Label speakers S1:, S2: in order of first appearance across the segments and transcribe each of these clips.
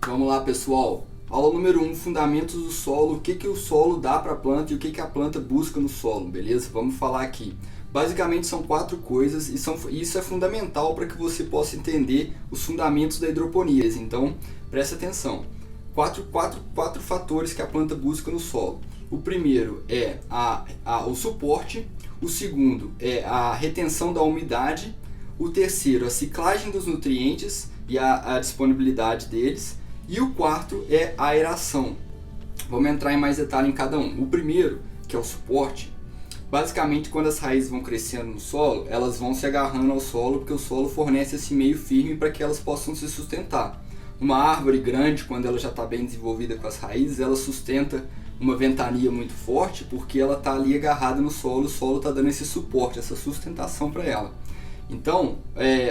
S1: Vamos lá, pessoal. Aula número 1, fundamentos do solo. O que o solo dá para a planta e o que a planta busca no solo, beleza? Vamos falar aqui. Basicamente são 4 coisas e isso é fundamental para que você possa entender os fundamentos da hidroponia. Então, presta atenção. Quatro fatores que a planta busca no solo. O primeiro é o suporte, o segundo é a retenção da umidade, o terceiro a ciclagem dos nutrientes e a disponibilidade deles, e o quarto é a aeração. Vamos entrar em mais detalhe em cada um. O primeiro, que é o suporte, basicamente quando as raízes vão crescendo no solo, elas vão se agarrando ao solo porque o solo fornece esse meio firme para que elas possam se sustentar. Uma árvore grande, quando ela já está bem desenvolvida com as raízes, ela sustenta uma ventania muito forte porque ela está ali agarrada no solo, o solo está dando esse suporte, essa sustentação para ela. Então,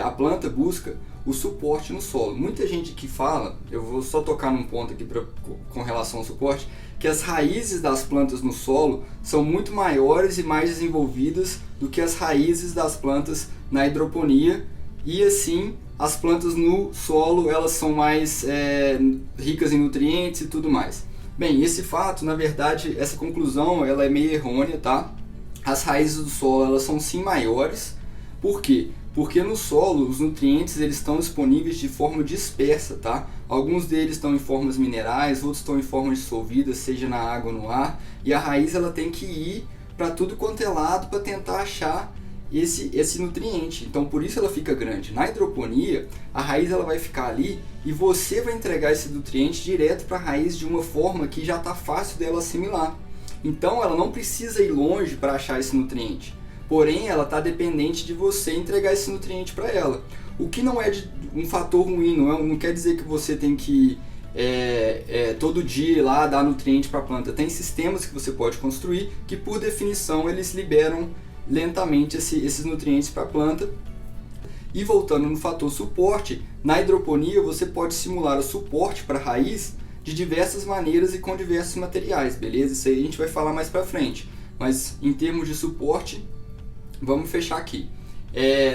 S1: a planta busca o suporte no solo. Muita gente que fala, eu vou só tocar num ponto aqui com relação ao suporte, que as raízes das plantas no solo são muito maiores e mais desenvolvidas do que as raízes das plantas na hidroponia, e assim as plantas no solo elas são mais ricas em nutrientes e tudo mais. Bem, esse fato, na verdade, essa conclusão ela é meio errônea, tá? As raízes do solo elas são sim maiores. Por quê? Porque no solo os nutrientes eles estão disponíveis de forma dispersa, tá? Alguns deles estão em formas minerais, outros estão em formas dissolvidas, seja na água ou no ar, e a raiz ela tem que ir para tudo quanto é lado para tentar achar esse nutriente. Então por isso ela fica grande. Na hidroponia, a raiz ela vai ficar ali e você vai entregar esse nutriente direto para a raiz de uma forma que já está fácil dela assimilar. Então ela não precisa ir longe para achar esse nutriente. Porém, ela está dependente de você entregar esse nutriente para ela. O que não é um fator ruim, não quer dizer que você tem que todo dia ir lá dar nutriente para a planta. Tem sistemas que você pode construir que, por definição, eles liberam lentamente esses nutrientes para a planta. E voltando no fator suporte, na hidroponia você pode simular o suporte para a raiz de diversas maneiras e com diversos materiais, beleza? Isso aí a gente vai falar mais para frente. Mas em termos de suporte, vamos fechar aqui.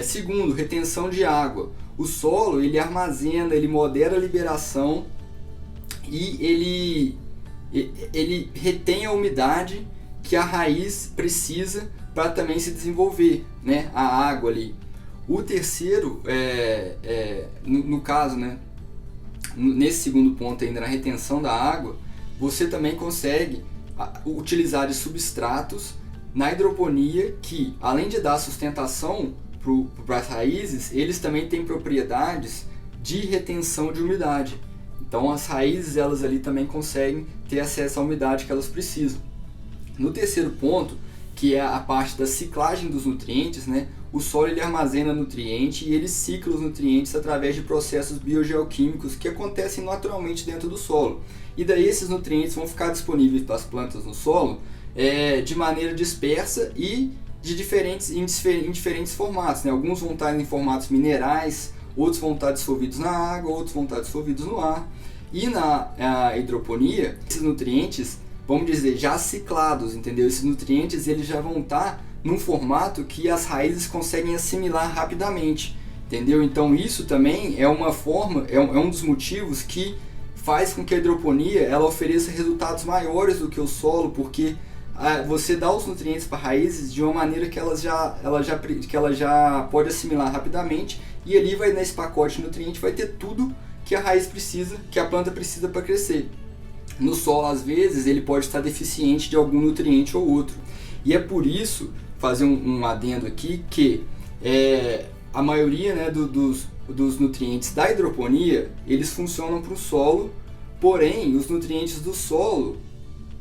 S1: Segundo, retenção de água. O solo ele armazena, ele modera a liberação e ele retém a umidade que a raiz precisa para também se desenvolver, né? A água ali. O terceiro, no caso, né? Nesse segundo ponto ainda, na retenção da água, você também consegue utilizar de substratos na hidroponia que, além de dar sustentação para as raízes, eles também têm propriedades de retenção de umidade. Então as raízes elas ali também conseguem ter acesso à umidade que elas precisam. No terceiro ponto, que é a parte da ciclagem dos nutrientes, né? O solo ele armazena nutriente e ele cicla os nutrientes através de processos biogeoquímicos que acontecem naturalmente dentro do solo. E daí esses nutrientes vão ficar disponíveis para as plantas no solo de maneira dispersa e em diferentes formatos, né? Alguns vão estar em formatos minerais, outros vão estar dissolvidos na água, outros vão estar dissolvidos no ar. E na hidroponia, esses nutrientes, vamos dizer, já ciclados, entendeu? Esses nutrientes eles já vão estar num formato que as raízes conseguem assimilar rapidamente, entendeu? Então isso também é uma forma, é um dos motivos que faz com que a hidroponia ela ofereça resultados maiores do que o solo, porque você dá os nutrientes para raízes de uma maneira que ela já pode assimilar rapidamente, e ali nesse pacote de nutriente vai ter tudo que a raiz precisa, que a planta precisa para crescer. No solo, às vezes, ele pode estar deficiente de algum nutriente ou outro. E é por isso, fazer um adendo aqui, que a maioria, né, dos nutrientes da hidroponia, eles funcionam para o solo, porém, os nutrientes do solo,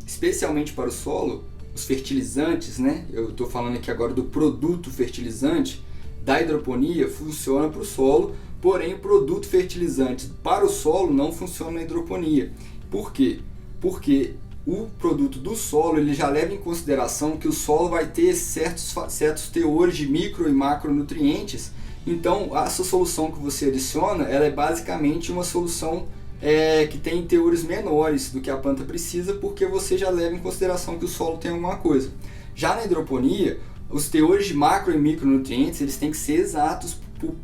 S1: especialmente para o solo, os fertilizantes, né? Eu estou falando aqui agora do produto fertilizante da hidroponia, funciona para o solo, porém o produto fertilizante para o solo não funciona na hidroponia. Por quê? Porque o produto do solo ele já leva em consideração que o solo vai ter certos teores de micro e macronutrientes. Então essa solução que você adiciona ela é basicamente uma solução que tem teores menores do que a planta precisa, porque você já leva em consideração que o solo tem alguma coisa. Já na hidroponia, os teores de macro e micronutrientes eles têm que ser exatos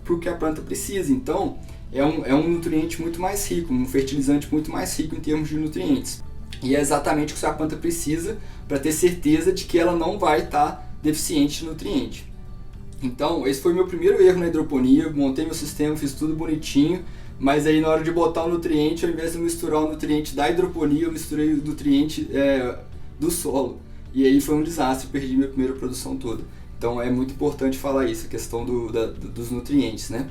S1: para o que a planta precisa. Então é um nutriente muito mais rico, um fertilizante muito mais rico em termos de nutrientes. E é exatamente o que a planta precisa para ter certeza de que ela não vai estar deficiente de nutriente. Então, esse foi meu primeiro erro na hidroponia, montei meu sistema, fiz tudo bonitinho, mas aí na hora de botar o nutriente, ao invés de misturar o nutriente da hidroponia, eu misturei o nutriente do solo. E aí foi um desastre, perdi minha primeira produção toda. Então é muito importante falar isso, a questão dos nutrientes, né?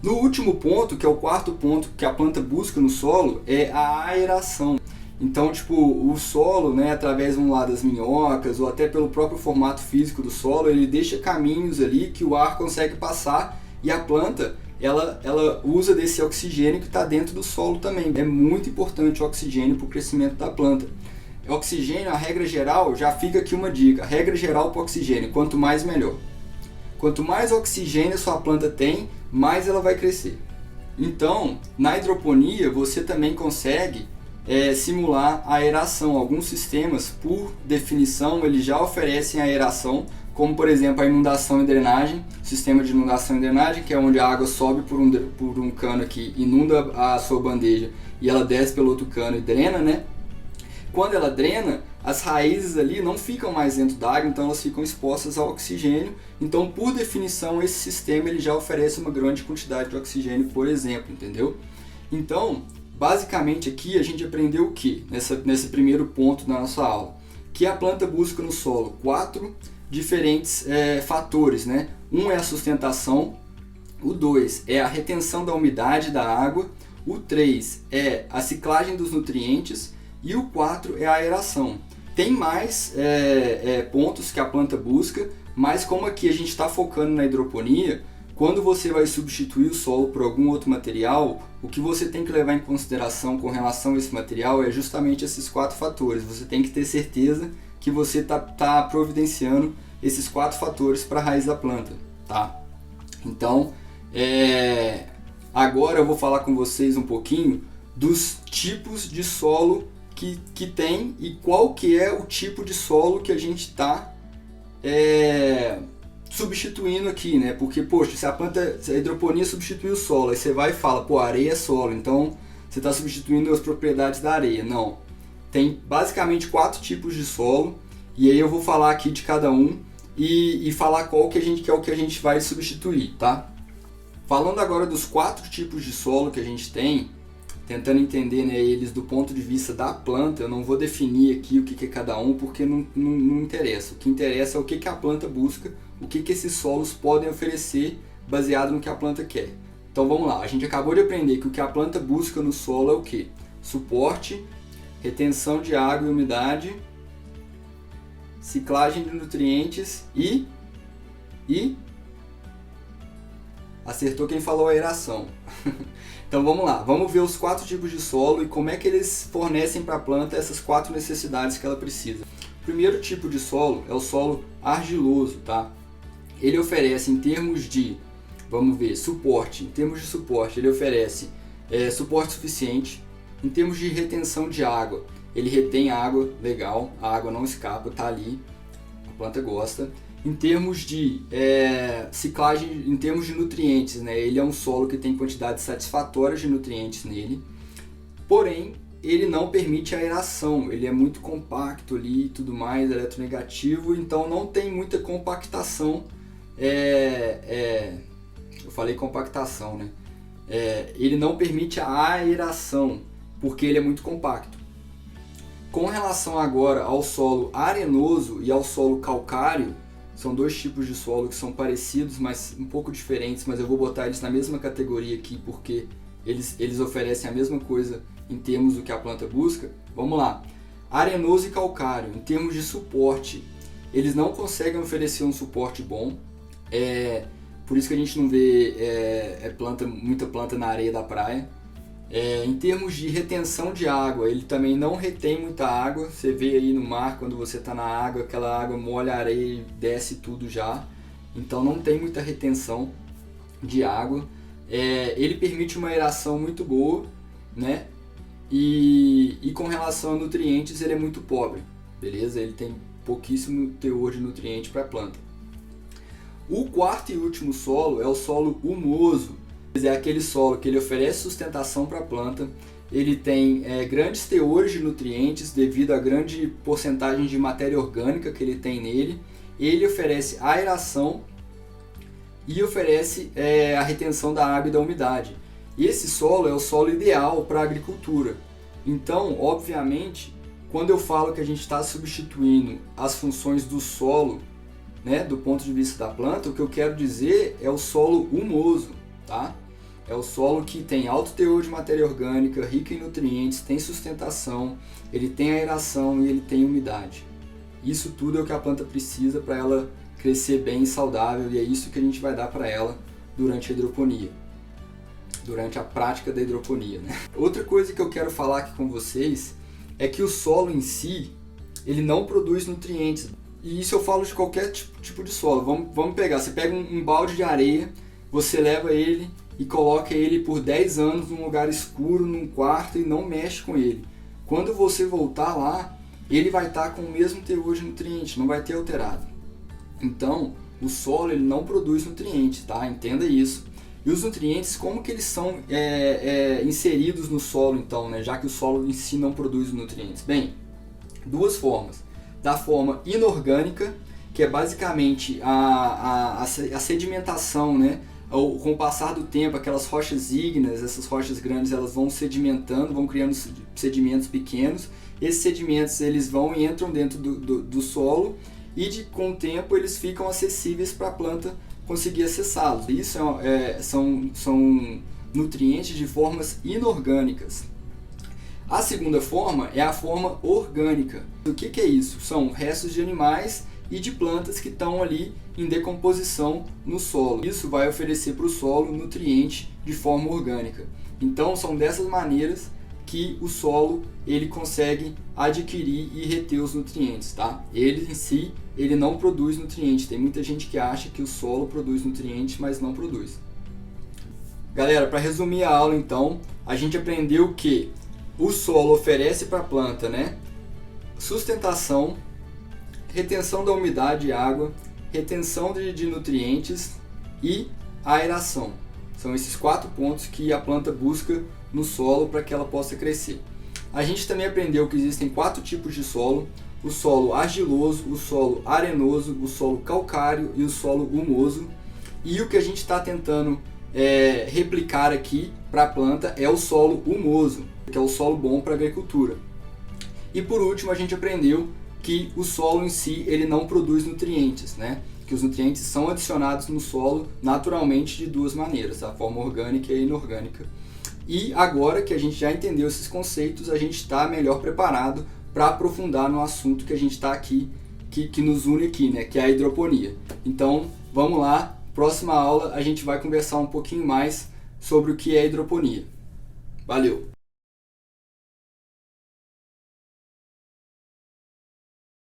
S1: No último ponto, que é o quarto ponto que a planta busca no solo, é a aeração. Então, tipo, o solo, né, através das minhocas ou até pelo próprio formato físico do solo, ele deixa caminhos ali que o ar consegue passar e a planta, ela usa desse oxigênio que está dentro do solo também. É muito importante o oxigênio para o crescimento da planta. Oxigênio, a regra geral, já fica aqui uma dica, a regra geral para o oxigênio, quanto mais melhor. Quanto mais oxigênio a sua planta tem, mais ela vai crescer. Então, na hidroponia, você também consegue simular a aeração. Alguns sistemas, por definição, eles já oferecem a aeração, como por exemplo a inundação e drenagem, sistema de inundação e drenagem, que é onde a água sobe por um cano que inunda a sua bandeja e ela desce pelo outro cano e drena, né? Quando ela drena, as raízes ali não ficam mais dentro da água, então elas ficam expostas ao oxigênio. Então, por definição, esse sistema ele já oferece uma grande quantidade de oxigênio, por exemplo, entendeu? Então, basicamente aqui a gente aprendeu o que nesse primeiro ponto da nossa aula? Que a planta busca no solo 4 diferentes fatores, né? Um é a sustentação, o 2 é a retenção da umidade da água, o 3 é a ciclagem dos nutrientes e o 4 é a aeração. Tem mais pontos que a planta busca, mas como aqui a gente está focando na hidroponia, quando você vai substituir o solo por algum outro material, o que você tem que levar em consideração com relação a esse material é justamente esses 4 fatores. Você tem que ter certeza que você está providenciando esses 4 fatores para a raiz da planta, tá? Então, agora eu vou falar com vocês um pouquinho dos tipos de solo que tem e qual que é o tipo de solo que a gente está substituindo aqui, né? Porque, poxa, se a hidroponia substitui o solo, aí você vai e fala, pô, areia é solo, então você está substituindo as propriedades da areia. Não. Tem basicamente 4 tipos de solo, e aí eu vou falar aqui de cada um e falar qual que é o que a gente vai substituir, tá? Falando agora dos 4 tipos de solo que a gente tem, tentando entender, né, eles do ponto de vista da planta, eu não vou definir aqui o que é cada um, porque não interessa. O que interessa é o que a planta busca, o que esses solos podem oferecer baseado no que a planta quer. Então vamos lá, a gente acabou de aprender que o que a planta busca no solo é o que? Suporte, retenção de água e umidade, ciclagem de nutrientes e acertou quem falou aeração. Então vamos lá, vamos ver os 4 tipos de solo e como é que eles fornecem para a planta essas 4 necessidades que ela precisa. O primeiro tipo de solo é o solo argiloso, tá? Ele oferece em termos de, vamos ver, suporte. Em termos de suporte, ele oferece suporte suficiente. Em termos de retenção de água, ele retém água, legal, a água não escapa, tá ali, a planta gosta. Em termos de ciclagem, em termos de nutrientes, né, ele é um solo que tem quantidades satisfatórias de nutrientes nele, porém ele não permite aeração, ele é muito compacto ali e tudo mais, eletronegativo, então não tem muita compactação. Eu falei compactação, né? Ele não permite a aeração, porque ele é muito compacto. Com relação agora ao solo arenoso e ao solo calcário, são 2 tipos de solo que são parecidos, mas um pouco diferentes, mas eu vou botar eles na mesma categoria aqui, porque eles oferecem a mesma coisa em termos do que a planta busca. Vamos lá. Arenoso e calcário, em termos de suporte, eles não conseguem oferecer um suporte bom. Por isso que a gente não vê muita planta na areia da praia. Em termos de retenção de água, ele também não retém muita água. Você vê aí no mar, quando você está na água, aquela água molha a areia e desce tudo já. Então não tem muita retenção de água. Ele permite uma aeração muito boa, né? E com relação a nutrientes, ele é muito pobre, beleza? Ele tem pouquíssimo teor de nutriente para a planta. O quarto e último solo é o solo humoso. É aquele solo que ele oferece sustentação para a planta, ele tem grandes teores de nutrientes devido à grande porcentagem de matéria orgânica que ele tem nele, ele oferece aeração e oferece a retenção da água e da umidade. E esse solo é o solo ideal para a agricultura. Então, obviamente, quando eu falo que a gente está substituindo as funções do solo, né, do ponto de vista da planta, o que eu quero dizer é o solo humoso, tá? É o solo que tem alto teor de matéria orgânica, rico em nutrientes, tem sustentação, ele tem aeração e ele tem umidade. Isso tudo é o que a planta precisa para ela crescer bem e saudável, e é isso que a gente vai dar para ela durante a hidroponia, durante a prática da hidroponia, né? Outra coisa que eu quero falar aqui com vocês é que o solo em si, ele não produz nutrientes. E isso eu falo de qualquer tipo de solo. Vamos pegar, você pega um balde de areia, você leva ele e coloca ele por 10 anos num lugar escuro, num quarto, e não mexe com ele. Quando você voltar lá, ele vai estar com o mesmo teor de nutrientes, não vai ter alterado. Então, o solo ele não produz nutrientes, tá? Entenda isso. E os nutrientes, como que eles são inseridos no solo, então, né? Já que o solo em si não produz nutrientes? Bem, duas formas. Da forma inorgânica, que é basicamente a sedimentação, né? Com o passar do tempo, aquelas rochas ígneas, essas rochas grandes, elas vão sedimentando, vão criando sedimentos pequenos. Esses sedimentos eles vão e entram dentro do solo e com o tempo eles ficam acessíveis para a planta conseguir acessá-los. Isso são nutrientes de formas inorgânicas. A segunda forma é a forma orgânica. O que é isso? São restos de animais e de plantas que estão ali em decomposição no solo. Isso vai oferecer para o solo nutriente de forma orgânica. Então são dessas maneiras que o solo ele consegue adquirir e reter os nutrientes, tá? Ele em si, ele não produz nutrientes. Tem muita gente que acha que o solo produz nutrientes, mas não produz. Galera, para resumir a aula então, a gente aprendeu que o solo oferece para a planta, né, sustentação, retenção da umidade e água, retenção de nutrientes e aeração. São esses 4 pontos que a planta busca no solo para que ela possa crescer. A gente também aprendeu que existem 4 tipos de solo: o solo argiloso, o solo arenoso, o solo calcário e o solo humoso. E o que a gente está tentando replicar aqui para a planta é o solo humoso, que é o solo bom para a agricultura. E por último, a gente aprendeu que o solo em si ele não produz nutrientes, né? Que os nutrientes são adicionados no solo naturalmente de 2 maneiras, a forma orgânica e inorgânica. E agora que a gente já entendeu esses conceitos, a gente está melhor preparado para aprofundar no assunto que a gente está aqui, que nos une aqui, né? Que é a hidroponia. Então, vamos lá, próxima aula a gente vai conversar um pouquinho mais sobre o que é hidroponia. Valeu!